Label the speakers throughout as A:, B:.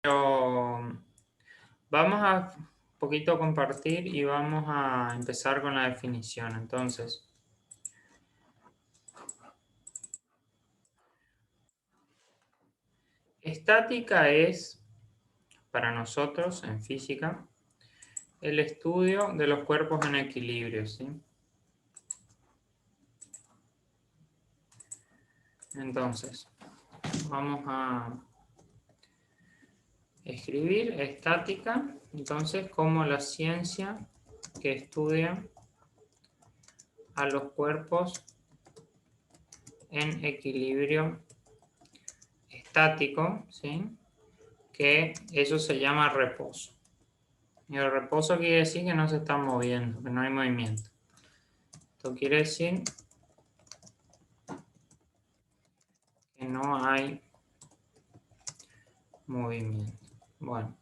A: Pero vamos a un poquito compartir y vamos a empezar con la definición. Entonces, estática es, para nosotros en física, el estudio de los cuerpos en equilibrio, ¿sí? Entonces, vamos a escribir estática, entonces, como la ciencia que estudia a los cuerpos en equilibrio estático, ¿sí? Que eso se llama reposo. Y el reposo quiere decir que no se está moviendo, que no hay movimiento. Esto quiere decir que no hay movimiento. Bueno,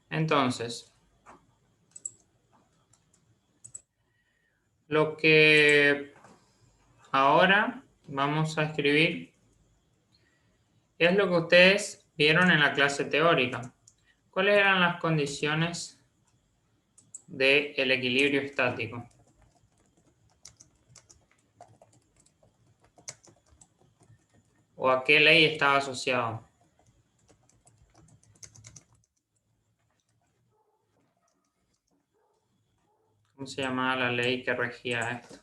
A: entonces, lo que ahora vamos a escribir es lo que ustedes vieron en la clase teórica. ¿Cuáles eran las condiciones del equilibrio estático? ¿O a qué ley estaba asociado? ¿Cómo se llamaba la ley que regía esto?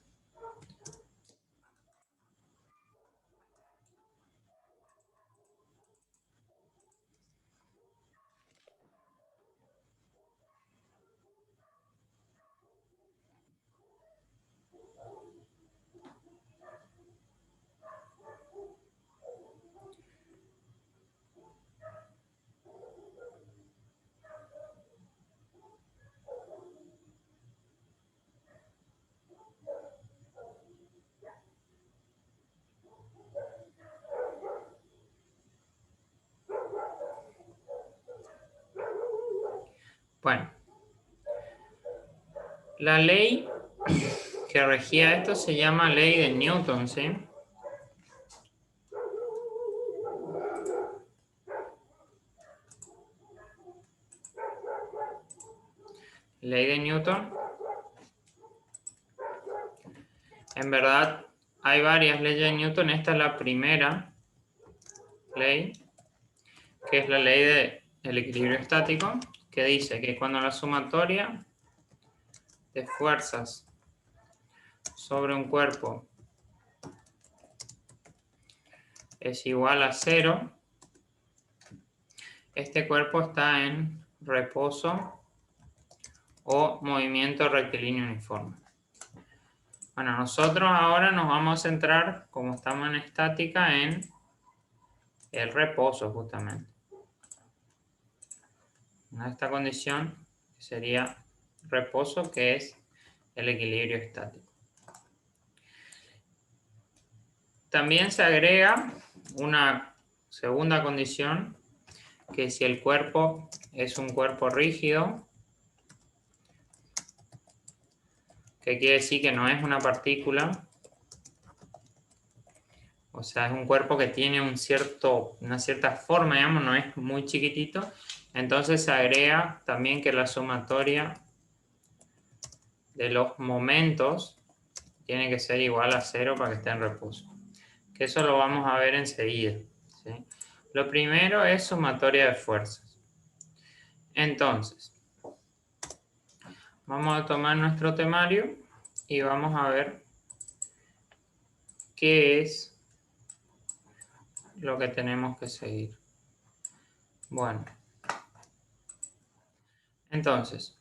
A: Bueno, la ley que regía esto se llama ley de Newton, ¿sí? Ley de Newton. En verdad, hay varias leyes de Newton. Esta es la primera ley, que es la ley del equilibrio estático, que dice que cuando la sumatoria de fuerzas sobre un cuerpo es igual a 0, este cuerpo está en reposo o movimiento rectilíneo uniforme. Bueno, nosotros ahora nos vamos a centrar, como estamos en estática, en el reposo justamente. Esta condición sería reposo, que es el equilibrio estático. También se agrega una segunda condición, que si el cuerpo es un cuerpo rígido, que quiere decir que no es una partícula, o sea, es un cuerpo que tiene una cierta forma, digamos, no es muy chiquitito, entonces se agrega también que la sumatoria de los momentos tiene que ser igual a 0 para que esté en reposo. Que eso lo vamos a ver enseguida, ¿sí? Lo primero es sumatoria de fuerzas. Entonces, vamos a tomar nuestro temario y vamos a ver qué es lo que tenemos que seguir. Bueno, entonces,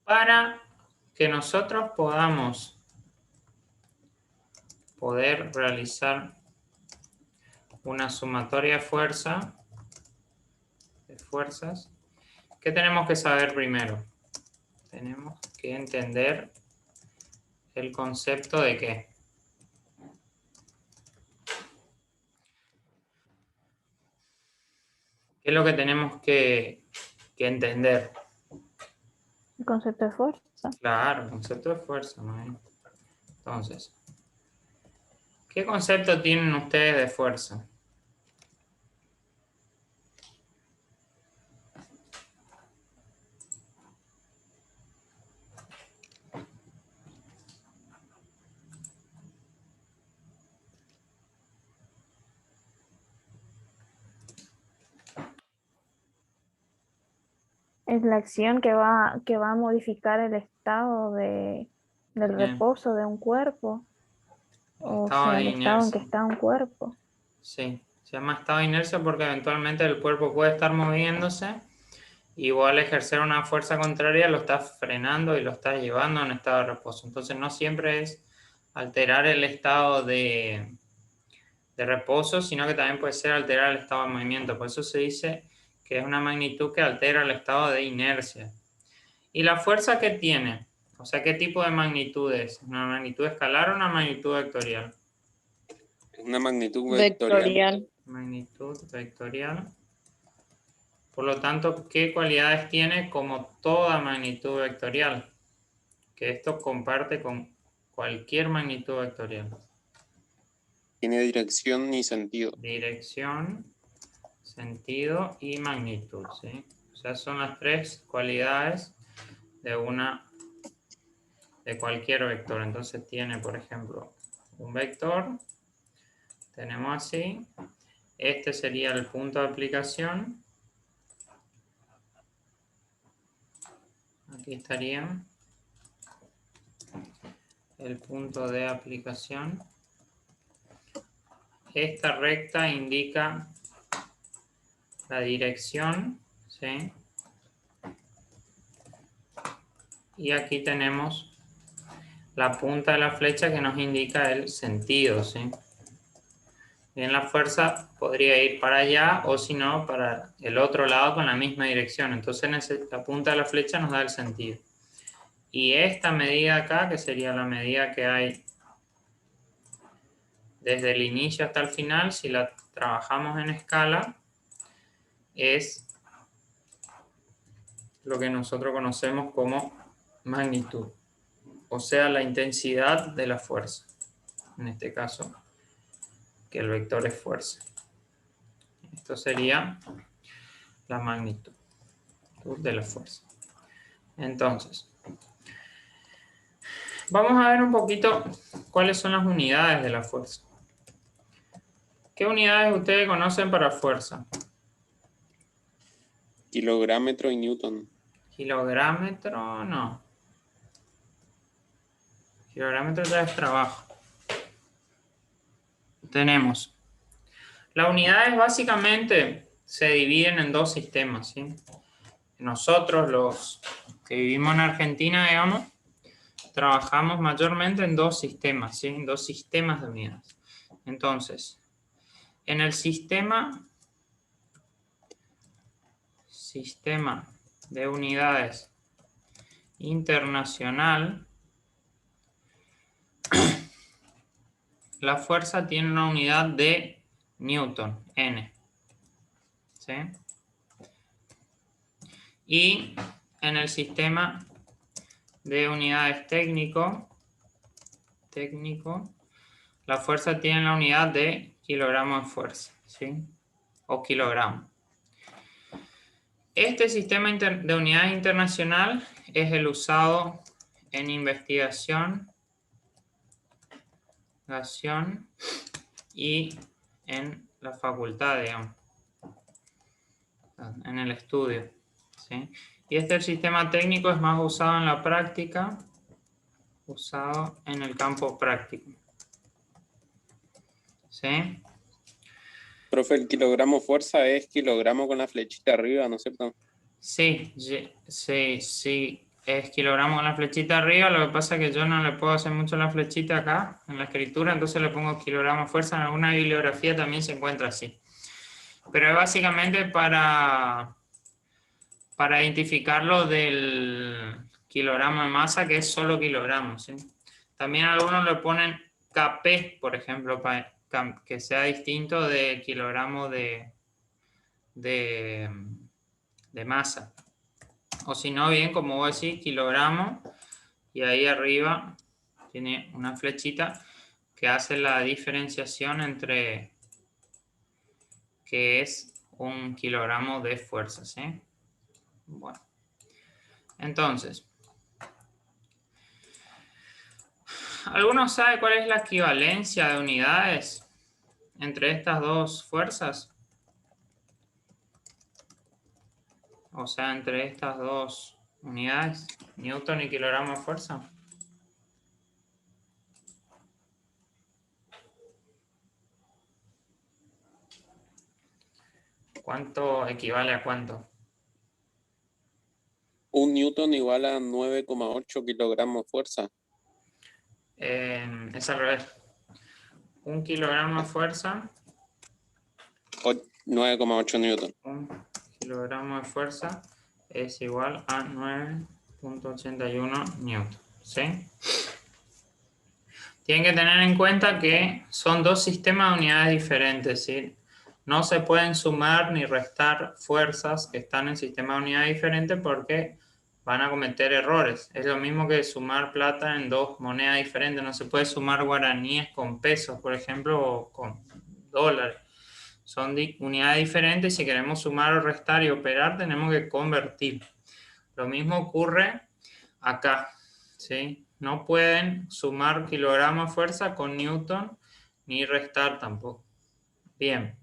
A: para que nosotros podamos realizar una sumatoria de fuerzas, ¿qué tenemos que saber primero? Tenemos que entender el concepto de qué. ¿Qué es lo que tenemos que entender?
B: El concepto de fuerza.
A: Claro, el concepto de fuerza, ¿no? Entonces, ¿qué concepto tienen ustedes de fuerza?
B: Es la acción que va a modificar el estado del
A: Bien.
B: reposo de un cuerpo,
A: El
B: o
A: estado
B: sea,
A: de
B: el estado en que
A: inercia.
B: está un cuerpo.
A: Sí, se llama estado de inercia porque eventualmente el cuerpo puede estar moviéndose. Igual ejercer una fuerza contraria lo está frenando y lo está llevando a un estado de reposo. Entonces no siempre es alterar el estado de reposo, sino que también puede ser alterar el estado de movimiento. Por eso se dice que es una magnitud que altera el estado de inercia. ¿Y la fuerza que tiene? O sea, ¿qué tipo de magnitud es? ¿Una magnitud escalar o una magnitud vectorial?
C: Es una magnitud vectorial.
D: Vectorial.
A: Magnitud vectorial. Por lo tanto, ¿qué cualidades tiene como toda magnitud vectorial? Que esto comparte con cualquier magnitud vectorial.
C: Tiene dirección y sentido.
A: Dirección, sentido y magnitud, ¿sí? O sea, son las tres cualidades de cualquier vector. Entonces tiene, por ejemplo, un vector, tenemos así, este sería el punto de aplicación, aquí estaría el punto de aplicación. Esta recta indica la dirección, ¿sí? Y aquí tenemos la punta de la flecha que nos indica el sentido, ¿sí? Bien, la fuerza podría ir para allá o si no, para el otro lado con la misma dirección. Entonces la punta de la flecha nos da el sentido. Y esta medida acá, que sería la medida que hay desde el inicio hasta el final, si la trabajamos en escala, es lo que nosotros conocemos como magnitud. O sea, la intensidad de la fuerza. En este caso, que el vector es fuerza. Esto sería la magnitud de la fuerza. Entonces, vamos a ver un poquito cuáles son las unidades de la fuerza. ¿Qué unidades ustedes conocen para fuerza?
C: Kilográmetro y newton.
A: Kilográmetro, no. Kilográmetro ya es trabajo. Tenemos. Las unidades básicamente se dividen en dos sistemas, ¿sí? Nosotros, los que vivimos en Argentina, digamos, trabajamos mayormente en dos sistemas, ¿sí? En dos sistemas de unidades. Entonces, en el sistema de unidades internacional, la fuerza tiene una unidad de Newton, N. ¿Sí? Y en el sistema de unidades técnico, la fuerza tiene la unidad de kilogramo de fuerza, ¿sí? O kilogramo. Este sistema de unidades internacional es el usado en investigación y en la facultad, digamos, en el estudio, ¿sí? Y este sistema técnico es más usado en la práctica, usado en el campo práctico, ¿sí?
C: Profe, el kilogramo fuerza es kilogramo con la flechita arriba, ¿no es cierto?
A: Sí, es kilogramo con la flechita arriba. Lo que pasa es que yo no le puedo hacer mucho la flechita acá en la escritura, entonces le pongo kilogramo fuerza. En alguna bibliografía también se encuentra así. Pero es básicamente para identificarlo del kilogramo de masa, que es solo kilogramos, ¿sí? También algunos le ponen kp, por ejemplo, para que sea distinto del kilogramo de masa. O si no, bien, como vos decís, kilogramo, y ahí arriba tiene una flechita que hace la diferenciación entre que es un kilogramo de fuerza, ¿sí? Bueno, entonces, ¿alguno sabe cuál es la equivalencia de unidades entre estas dos fuerzas? O sea, entre estas dos unidades, Newton y kilogramo de fuerza. ¿Cuánto equivale a cuánto?
C: 1 newton igual a 9,8 kilogramos de fuerza.
A: Es al revés. 1 kilogramo de fuerza.
C: 9,8 newton.
A: 1 kilogramo de fuerza es igual a 9,81 newton. ¿Sí? Tienen que tener en cuenta que son dos sistemas de unidades diferentes, ¿sí? No se pueden sumar ni restar fuerzas que están en sistemas de unidades diferentes porque van a cometer errores. Es lo mismo que sumar plata en dos monedas diferentes. No se puede sumar guaraníes con pesos, por ejemplo, o con dólares. Son unidades diferentes. Si queremos sumar o restar y operar, tenemos que convertir. Lo mismo ocurre acá, ¿sí? No pueden sumar kilogramos de fuerza con newton ni restar tampoco. Bien.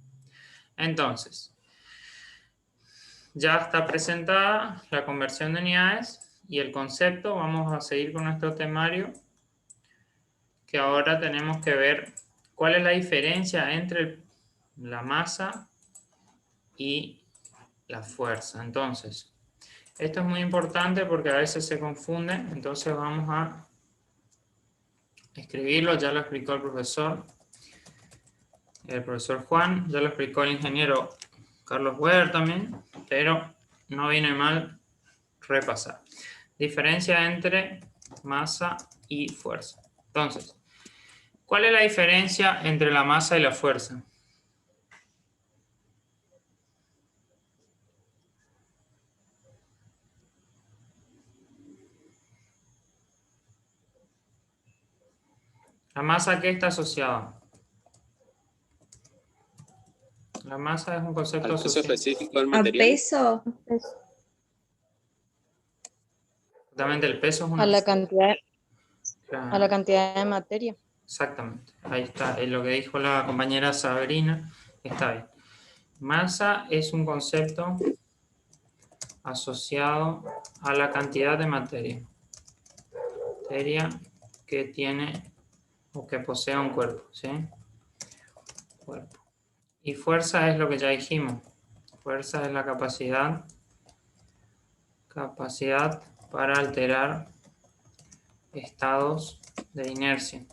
A: Entonces, ya está presentada la conversión de unidades y el concepto. Vamos a seguir con nuestro temario, que ahora tenemos que ver cuál es la diferencia entre la masa y la fuerza. Entonces, esto es muy importante porque a veces se confunde, entonces vamos a escribirlo. Ya lo explicó el profesor Juan, ya lo explicó el ingeniero Carlos Weber también, pero no viene mal repasar. Diferencia entre masa y fuerza. Entonces, ¿cuál es la diferencia entre la masa y la fuerza? ¿La masa a qué está asociada? La masa es un concepto
C: Al peso
A: asociado.
C: específico del
D: ¿A
C: material.
D: peso?
A: Exactamente, el peso es una
D: A la cantidad,
A: Claro,
D: a la cantidad de materia.
A: exactamente, ahí está, es lo que dijo la compañera Sabrina, está bien. Masa es un concepto asociado a la cantidad de materia que tiene o que posee un cuerpo, ¿sí? Cuerpo. Y fuerza es lo que ya dijimos. Fuerza es la capacidad para alterar estados de inercia.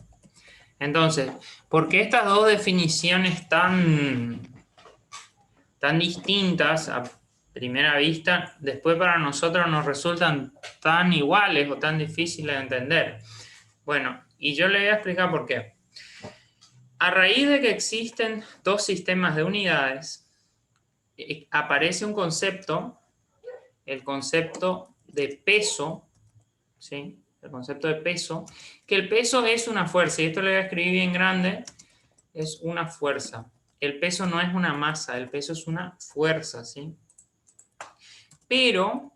A: Entonces, ¿por qué estas dos definiciones tan distintas a primera vista, después para nosotros nos resultan tan iguales o tan difíciles de entender? Bueno, y yo le voy a explicar por qué. A raíz de que existen dos sistemas de unidades, aparece un concepto, el concepto de peso, ¿sí? El concepto de peso, que el peso es una fuerza, y esto lo voy a escribir bien grande, es una fuerza. El peso no es una masa, el peso es una fuerza, ¿sí? Pero,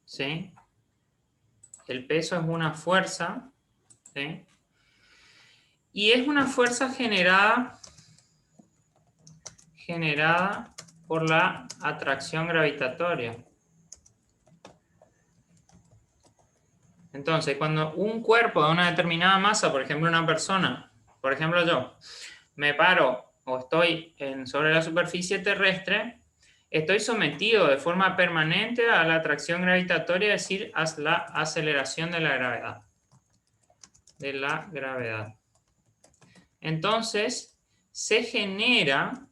A: ¿sí? El peso es una fuerza, ¿sí? Y es una fuerza generada por la atracción gravitatoria. Entonces, cuando un cuerpo de una determinada masa, por ejemplo una persona, por ejemplo yo, me paro o estoy sobre la superficie terrestre, estoy sometido de forma permanente a la atracción gravitatoria, es decir, a la aceleración de la gravedad. Entonces, se genera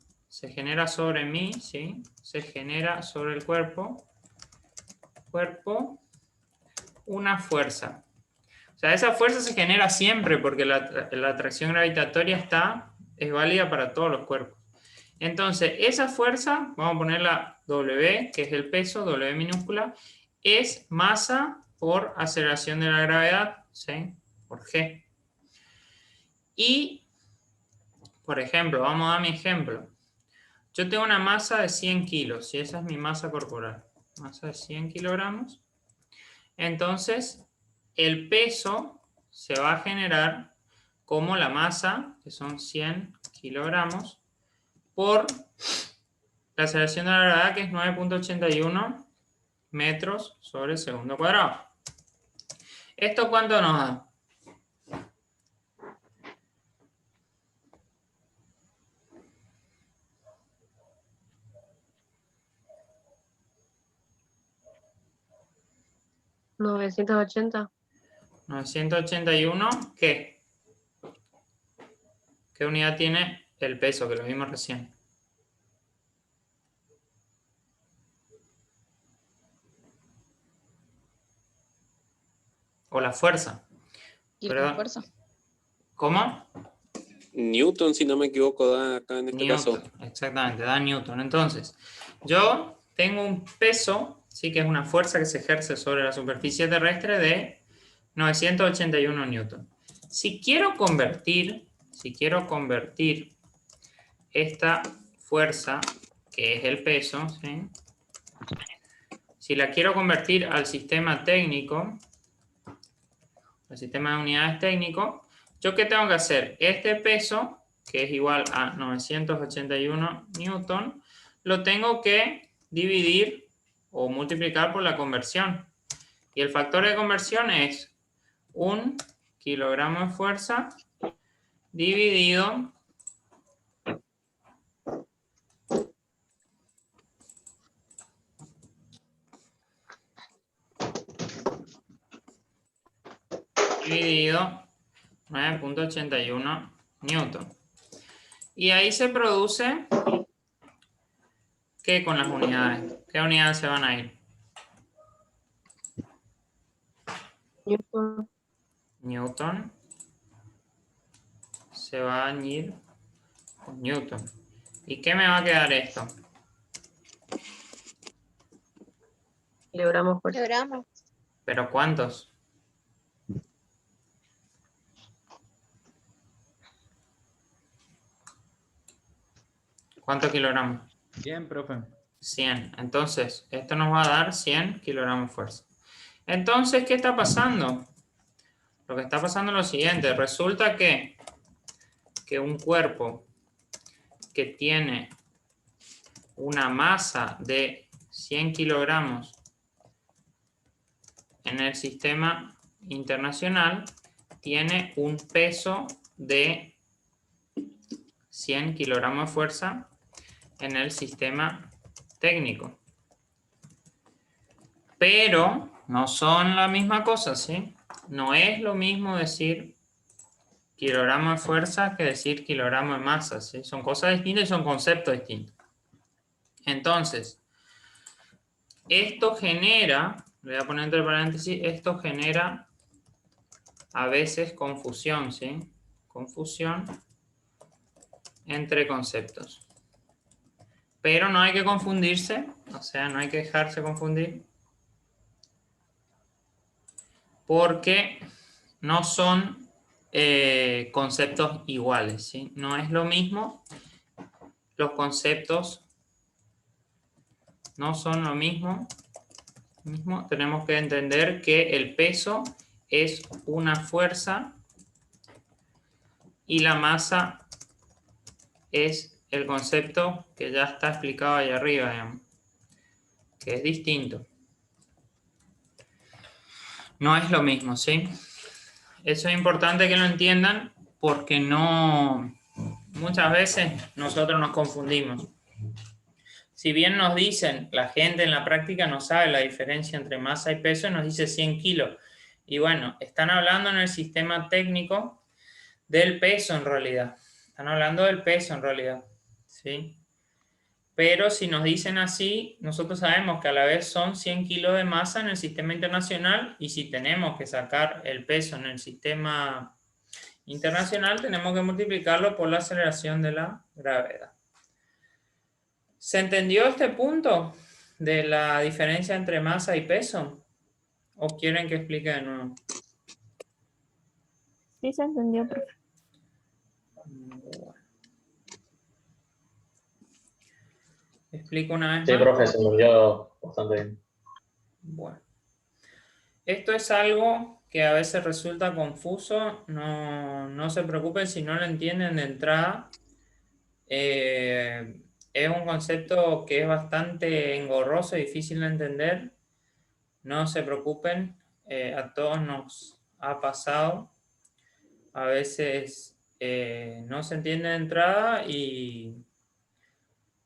A: sobre mí, ¿sí? Se genera sobre el cuerpo una fuerza. O sea, esa fuerza se genera siempre porque la atracción gravitatoria es válida para todos los cuerpos. Entonces, esa fuerza, vamos a ponerla W, que es el peso, W minúscula, es masa por aceleración de la gravedad, ¿sí? Por G. Y, por ejemplo, vamos a dar mi ejemplo. Yo tengo una masa de 100 kilos, y esa es mi masa corporal. Masa de 100 kilogramos. Entonces, el peso se va a generar como la masa, que son 100 kilogramos, por la aceleración de la gravedad, que es 9.81 metros sobre segundo cuadrado. ¿Esto cuánto nos da?
D: ¿980?
A: 981, ¿qué? ¿Qué unidad tiene el peso? Que lo vimos recién. O la fuerza. Perdón.
E: Fuerza.
A: ¿Cómo?
C: Newton, si no me equivoco, da acá en este
A: Newton,
C: caso.
A: exactamente, da Newton. Entonces, yo tengo un peso, sí, que es una fuerza que se ejerce sobre la superficie terrestre de 981 Newton. Si quiero convertir esta fuerza, que es el peso, ¿sí? Si la quiero convertir al sistema técnico, al sistema de unidades técnico, ¿yo qué tengo que hacer? Este peso, que es igual a 981 newton, lo tengo que dividir o multiplicar por la conversión. Y el factor de conversión es 1 kilogramo de fuerza dividido dividido 9.81 newton. Y ahí se produce, ¿qué con las unidades? ¿Qué unidades se van a ir?
D: Newton.
A: Newton se va a ir con Newton. ¿Y qué me va a quedar esto?
D: Kilogramos fuerza.
E: Kilogramos.
A: ¿Pero cuántos? ¿Cuántos kilogramos?
F: 100, profe.
A: 100. Entonces, esto nos va a dar 100 kilogramos de fuerza. Entonces, ¿qué está pasando? Lo que está pasando es lo siguiente. Resulta que un cuerpo que tiene una masa de 100 kilogramos en el sistema internacional tiene un peso de 100 kilogramos de fuerza en el sistema técnico. Pero no son la misma cosa, ¿sí? No es lo mismo decir kilogramo de fuerza que decir kilogramo de masa, ¿sí? Son cosas distintas y son conceptos distintos. Entonces, esto genera, le voy a poner entre paréntesis, esto genera a veces confusión, ¿sí? Confusión entre conceptos. Pero no hay que confundirse, o sea, no hay que dejarse confundir, porque no son conceptos iguales, ¿sí? No es lo mismo, los conceptos no son lo mismo. Tenemos que entender que el peso es una fuerza y la masa es el concepto que ya está explicado ahí arriba, digamos, que es distinto. No es lo mismo, ¿sí? Eso es importante que lo entiendan porque muchas veces nosotros nos confundimos. Si bien nos dicen, la gente en la práctica no sabe la diferencia entre masa y peso y nos dice 100 kilos. Y bueno, están hablando en el sistema técnico del peso en realidad. Están hablando del peso en realidad, ¿sí? Pero si nos dicen así, nosotros sabemos que a la vez son 100 kilos de masa en el sistema internacional y si tenemos que sacar el peso en el sistema internacional, tenemos que multiplicarlo por la aceleración de la gravedad. ¿Se entendió este punto de la diferencia entre masa y peso? ¿O quieren que explique de nuevo?
B: Sí se entendió, profe.
A: Bueno. ¿Explico una vez
G: Sí,
A: más?
G: profe, se me olvidó bastante bien.
A: Bueno. Esto es algo que a veces resulta confuso. No se preocupen si no lo entienden de entrada. Es un concepto que es bastante engorroso y difícil de entender. No se preocupen, a todos nos ha pasado. A veces no se entiende de entrada y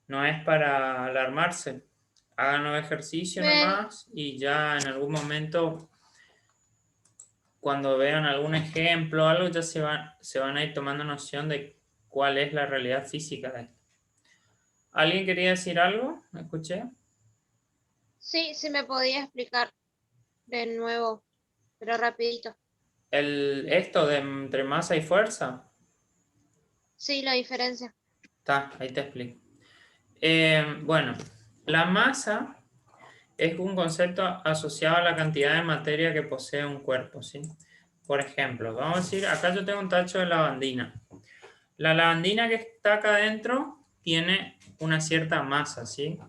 A: no es para alarmarse. Hagan los ejercicios nomás y ya en algún momento, cuando vean algún ejemplo o algo, ya se van a ir tomando noción de cuál es la realidad física de esto. ¿Alguien quería decir algo? ¿Me escuché?
E: Sí, sí me podía explicar de nuevo, pero rapidito.
A: Esto de entre masa y fuerza.
E: Sí, la diferencia.
A: Está, ahí te explico. Bueno, la masa es un concepto asociado a la cantidad de materia que posee un cuerpo, ¿sí? Por ejemplo, vamos a decir, acá yo tengo un tacho de lavandina. La lavandina que está acá adentro tiene una cierta masa, ¿sí?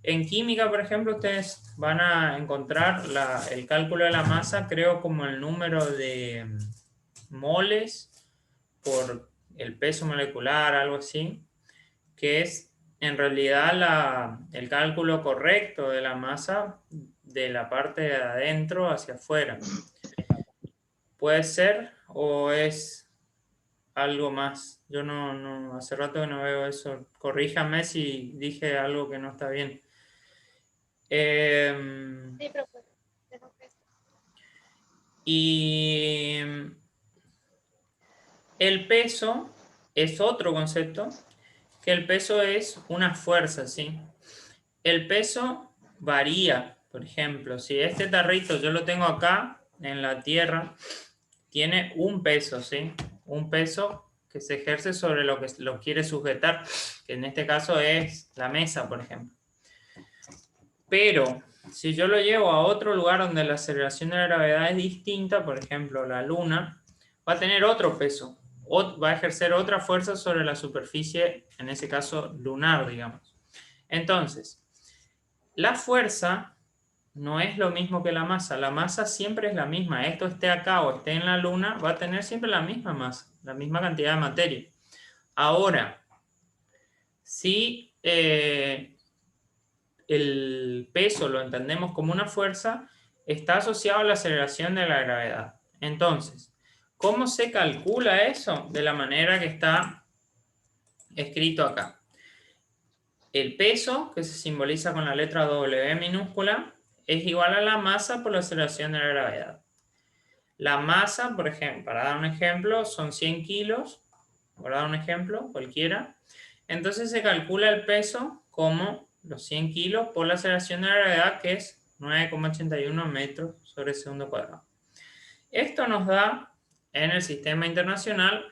A: En química, por ejemplo, ustedes van a encontrar el cálculo de la masa, creo, como el número de moles por el peso molecular, algo así, que es en realidad el cálculo correcto de la masa de la parte de adentro hacia afuera. ¿Puede ser o es algo más? Yo no hace rato que no veo eso. Corríjame si dije algo que no está bien.
E: Sí, profe.
A: Y el peso es otro concepto, que el peso es una fuerza, ¿sí? El peso varía, por ejemplo, si este tarrito yo lo tengo acá en la tierra, tiene un peso, ¿sí? Un peso que se ejerce sobre lo que lo quiere sujetar, que en este caso es la mesa, por ejemplo. Pero si yo lo llevo a otro lugar donde la aceleración de la gravedad es distinta, por ejemplo la luna, va a tener otro peso, va a ejercer otra fuerza sobre la superficie, en ese caso lunar, digamos. Entonces, la fuerza no es lo mismo que la masa siempre es la misma, esto esté acá o esté en la luna, va a tener siempre la misma masa, la misma cantidad de materia. Ahora, si el peso lo entendemos como una fuerza, está asociado a la aceleración de la gravedad. Entonces, ¿cómo se calcula eso? De la manera que está escrito acá. El peso, que se simboliza con la letra W minúscula, es igual a la masa por la aceleración de la gravedad. La masa, por ejemplo, para dar un ejemplo, son 100 kilos, por dar un ejemplo, cualquiera. Entonces se calcula el peso como los 100 kilos por la aceleración de la gravedad, que es 9,81 metros sobre segundo cuadrado. Esto nos da, en el sistema internacional,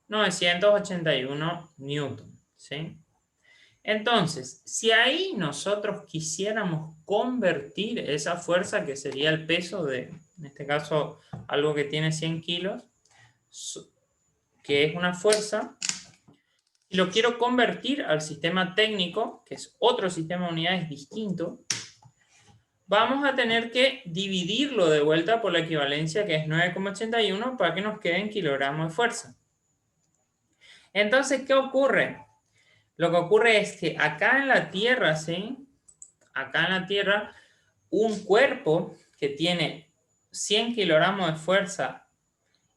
A: 981 newton, ¿sí? Entonces, si ahí nosotros quisiéramos convertir esa fuerza, que sería el peso de, en este caso, algo que tiene 100 kilos, que es una fuerza, y lo quiero convertir al sistema técnico, que es otro sistema de unidades distinto, vamos a tener que dividirlo de vuelta por la equivalencia, que es 9,81, para que nos queden kilogramos de fuerza. Entonces, ¿qué ocurre? Lo que ocurre es que acá en la Tierra, ¿sí? Acá en la Tierra, un cuerpo que tiene 100 kilogramos de fuerza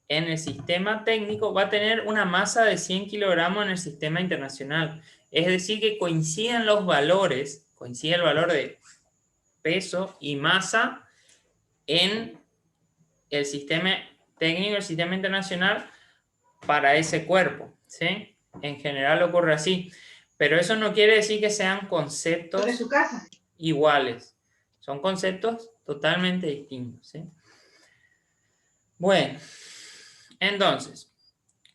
A: en el sistema técnico va a tener una masa de 100 kilogramos en el sistema internacional. Es decir, que coinciden los valores, coincide el valor de peso y masa en el sistema técnico y el sistema internacional para ese cuerpo, ¿sí? En general ocurre así. Pero eso no quiere decir que sean conceptos iguales. Son conceptos totalmente distintos, ¿sí? Bueno, entonces,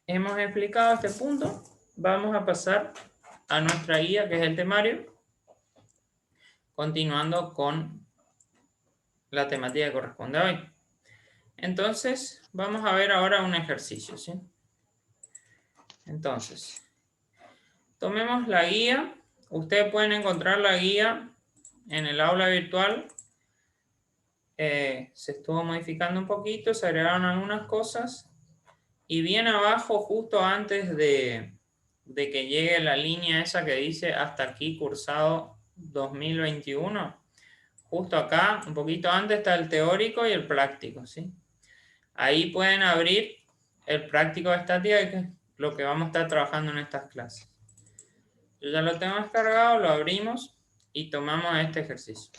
A: hemos explicado este punto. Vamos a pasar a nuestra guía, que es el temario, continuando con la temática que corresponde a hoy. Entonces, vamos a ver ahora un ejercicio, ¿sí? Entonces, tomemos la guía. Ustedes pueden encontrar la guía en el aula virtual. Se estuvo modificando un poquito, se agregaron algunas cosas. Y bien abajo, justo antes de de que llegue la línea esa que dice hasta aquí cursado 2021. Justo acá, un poquito antes, está el teórico y el práctico, ¿sí? Ahí pueden abrir el práctico de estática, que es lo que vamos a estar trabajando en estas clases. Yo ya lo tengo descargado, lo abrimos y tomamos este ejercicio.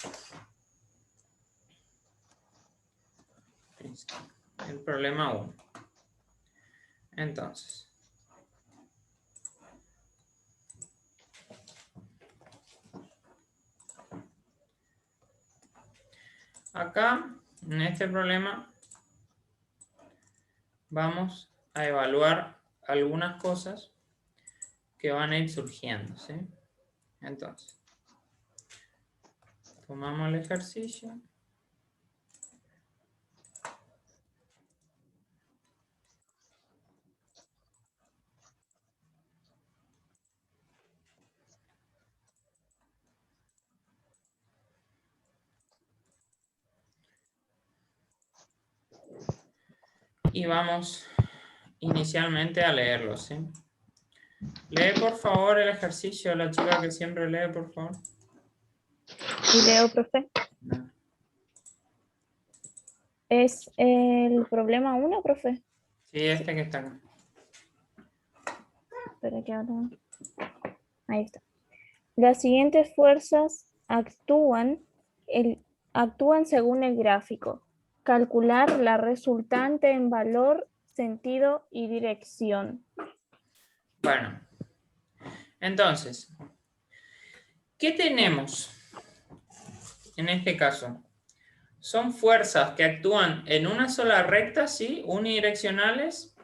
A: El problema 1. Entonces, acá, en este problema, vamos a evaluar algunas cosas que van a ir surgiendo, ¿sí? Entonces, tomamos el ejercicio. Y vamos inicialmente a leerlo, ¿sí? Lee por favor el ejercicio, la chica que siempre lee, por favor.
B: ¿Y leo, profe? ¿Es el problema 1, profe?
A: Sí, este que está acá.
B: Espera que ahora... Ahí está. Las siguientes fuerzas actúan según el gráfico. Calcular la resultante en valor, sentido y dirección.
A: Bueno, entonces, ¿qué tenemos en este caso? Son fuerzas que actúan en una sola recta, ¿sí? Unidireccionales.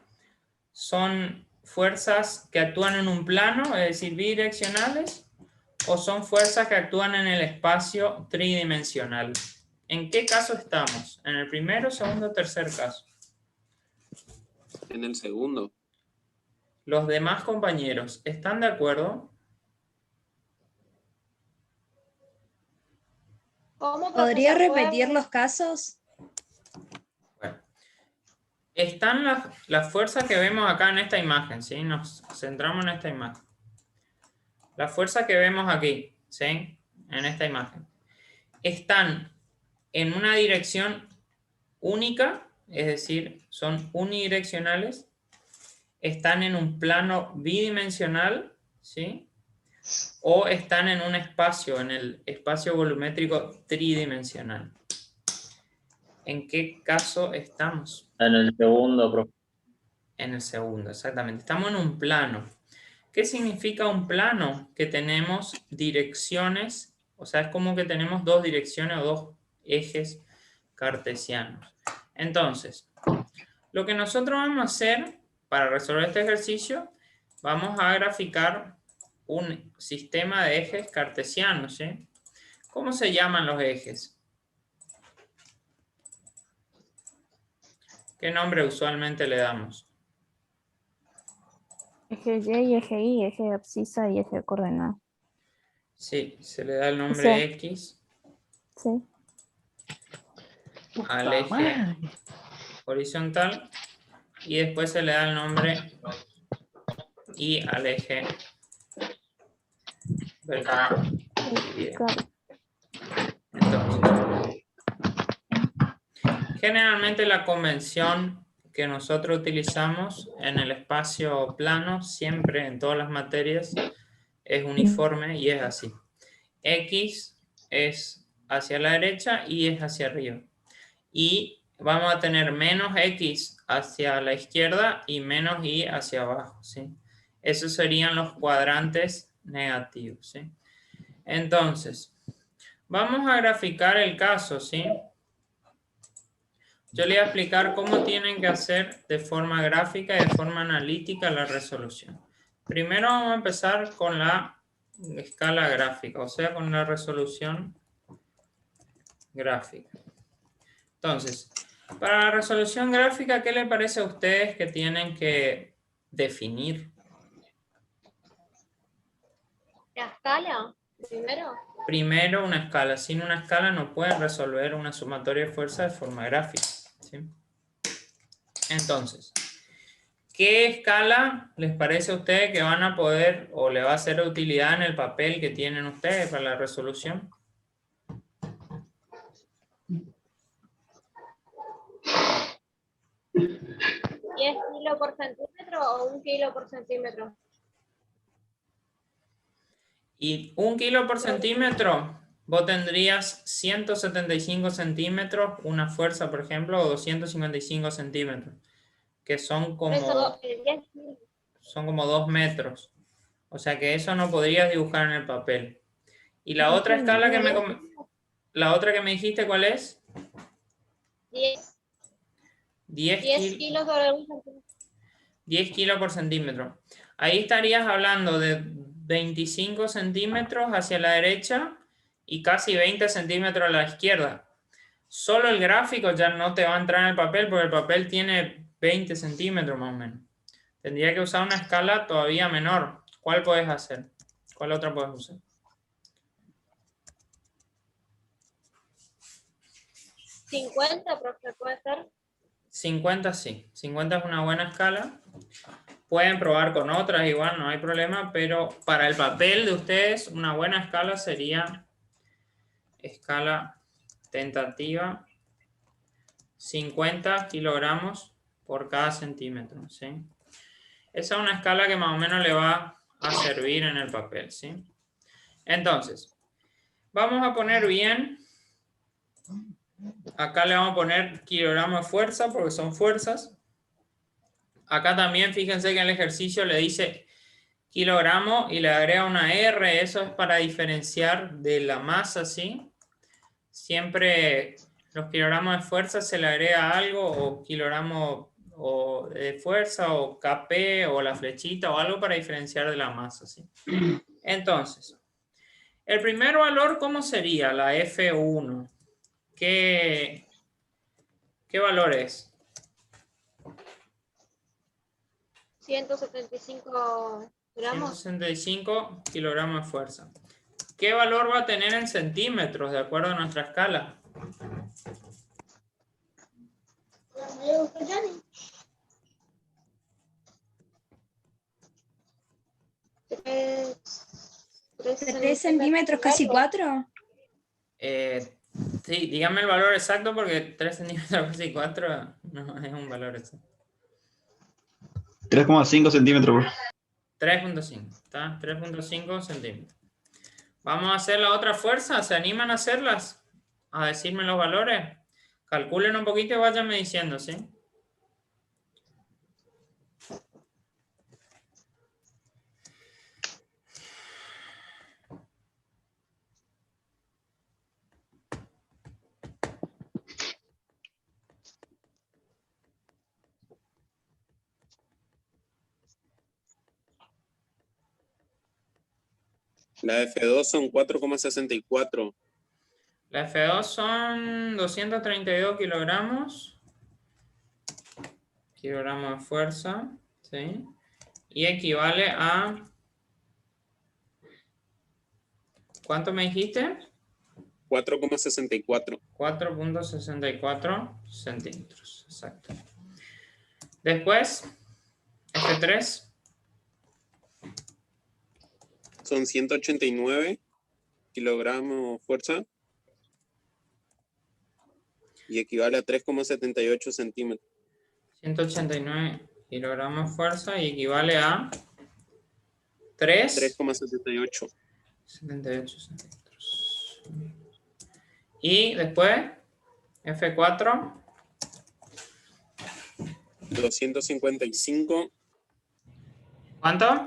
A: Son fuerzas que actúan en un plano, es decir, bidireccionales. O son fuerzas que actúan en el espacio tridimensional. ¿En qué caso estamos? ¿En el primero, segundo o tercer caso?
C: En el segundo.
A: Los demás compañeros, ¿están de acuerdo?
E: ¿Cómo,
F: ¿Podría
E: profesor?
F: repetir los casos?
A: Bueno, están las fuerzas que vemos acá en esta imagen, ¿sí? Nos centramos en esta imagen. Las fuerzas que vemos aquí, ¿sí? En esta imagen. Están en una dirección única, es decir, son unidireccionales. Están en un plano bidimensional, ¿sí? O están en un espacio, en el espacio volumétrico tridimensional. ¿En qué caso estamos?
G: En el segundo, profe.
A: En el segundo, exactamente. Estamos en un plano. ¿Qué significa un plano? Que tenemos direcciones, o sea, es como que tenemos dos direcciones o dos ejes cartesianos. Entonces, lo que nosotros vamos a hacer para resolver este ejercicio, vamos a graficar un sistema de ejes cartesianos, ¿sí? ¿Cómo se llaman los ejes? ¿Qué nombre usualmente le damos?
B: Eje Y, eje Y, eje de abscisa y eje de coordenada.
A: Sí, se le da el nombre
B: sea,
A: X
B: Sí.
A: al eje horizontal y después se le da el nombre Y al eje vertical. Bien. Entonces, generalmente la convención que nosotros utilizamos en el espacio plano, siempre en todas las materias, es uniforme y es así. X es hacia la derecha y es hacia arriba. Y vamos a tener menos X hacia la izquierda y menos Y hacia abajo, ¿sí? Esos serían los cuadrantes negativos, ¿sí? Entonces, vamos a graficar el caso, ¿sí? Yo le voy a explicar cómo tienen que hacer de forma gráfica y de forma analítica la resolución. Primero vamos a empezar con la escala gráfica, o sea, con la resolución gráfica. Entonces, para la resolución gráfica, ¿qué les parece a ustedes que tienen que definir?
E: ¿La escala? Primero.
A: Primero una escala. Sin una escala no pueden resolver una sumatoria de fuerzas de forma gráfica, ¿sí? Entonces, ¿Qué escala les parece a ustedes que van a poder o le va a ser de utilidad en el papel que tienen ustedes para la resolución?
E: ¿10 kilos por centímetro o 1 kilo por centímetro?
A: Y 1 kilo por centímetro, vos tendrías 175 centímetros, una fuerza, por ejemplo, o 255 centímetros, que son
E: Por eso,
A: como,
E: 10 kilos.
A: son como 2 metros. O sea que eso no podrías dibujar en el papel. Y la otra escala que la otra que me dijiste, ¿cuál es?
E: 10
A: 10
E: kilos sobre 1 centímetro.
A: 10 kilos por centímetro. Ahí estarías hablando de 25 centímetros hacia la derecha y casi 20 centímetros a la izquierda. Solo el gráfico ya no te va a entrar en el papel porque el papel tiene 20 centímetros más o menos. Tendría que usar una escala todavía menor. ¿Cuál puedes hacer? ¿Cuál otra puedes usar?
E: 50, profe, ¿puede ser?
A: 50 sí. 50 es una buena escala. Pueden probar con otras igual, no hay problema, pero para el papel de ustedes una buena escala sería escala tentativa 50 kilogramos por cada centímetro, ¿sí? Esa es una escala que más o menos le va a servir en el papel, ¿sí? Entonces, vamos a poner bien, acá le vamos a poner kilogramos de fuerza porque son fuerzas. Acá también fíjense que en el ejercicio le dice kilogramo y le agrega una R, eso es para diferenciar de la masa, ¿sí? Siempre los kilogramos de fuerza se le agrega algo, o kilogramo o de fuerza, o KP, o la flechita, o algo para diferenciar de la masa, ¿sí? Entonces, el primer valor, ¿cómo sería? La F1. ¿Qué valor es?
E: 175 gramos.
A: 165 kilogramos de fuerza. ¿Qué valor va a tener en centímetros de acuerdo a nuestra escala?
F: ¿3 centímetros, casi 4?
A: Sí, dígame el valor exacto porque 3 centímetros casi 4 no es un valor exacto.
H: 3,5 centímetros.
A: 3.5, ¿está? 3.5 centímetros. Vamos a hacer la otra fuerza. ¿Se animan a hacerlas? A decirme los valores. Calculen un poquito y váyanme diciendo, ¿sí?
C: La F2 son 4,64.
A: La F2 son 232 kilogramos. Kilogramos de fuerza, ¿sí? Y equivale a... ¿Cuánto me dijiste?
C: 4,64.
A: 4.64 centímetros, exacto. Después, F3.
C: Son 189 kilogramos fuerza. Y equivale a 3,78 centímetros.
A: 189 kilogramos fuerza y equivale a 3,78 centímetros. Y después, F4.
C: 255.
A: ¿Cuánto?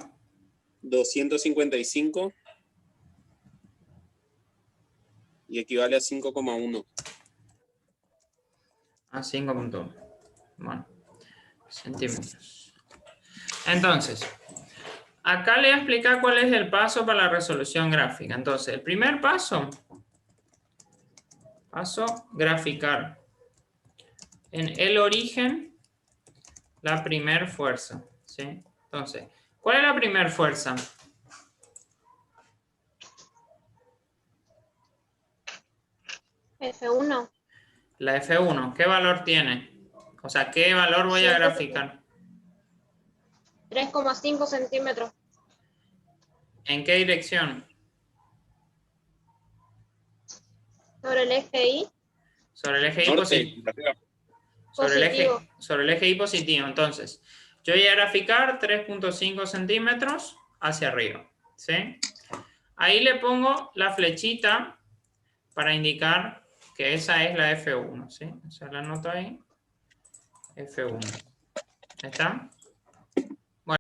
C: 255. Y equivale a 5,1.
A: A 5.1. Bueno, centímetros. Entonces, acá le voy a explicar cuál es el paso para la resolución gráfica. Entonces, el primer paso, graficar en el origen la primer fuerza, ¿sí? Entonces, ¿cuál es la primer fuerza?
E: F1.
A: La F1, ¿qué valor tiene? O sea, ¿qué valor voy a graficar?
E: 3,5 centímetros.
A: ¿En qué dirección?
E: Sobre el eje Y.
A: Sobre el eje Y
C: Norte,
A: positivo.
C: arriba.
A: Sobre el eje Y positivo. Entonces, yo voy a graficar 3,5 centímetros hacia arriba. ¿Sí? Ahí le pongo la flechita para indicar que esa es la F1. ¿Sí? O sea, la anoto ahí. F1. ¿Está?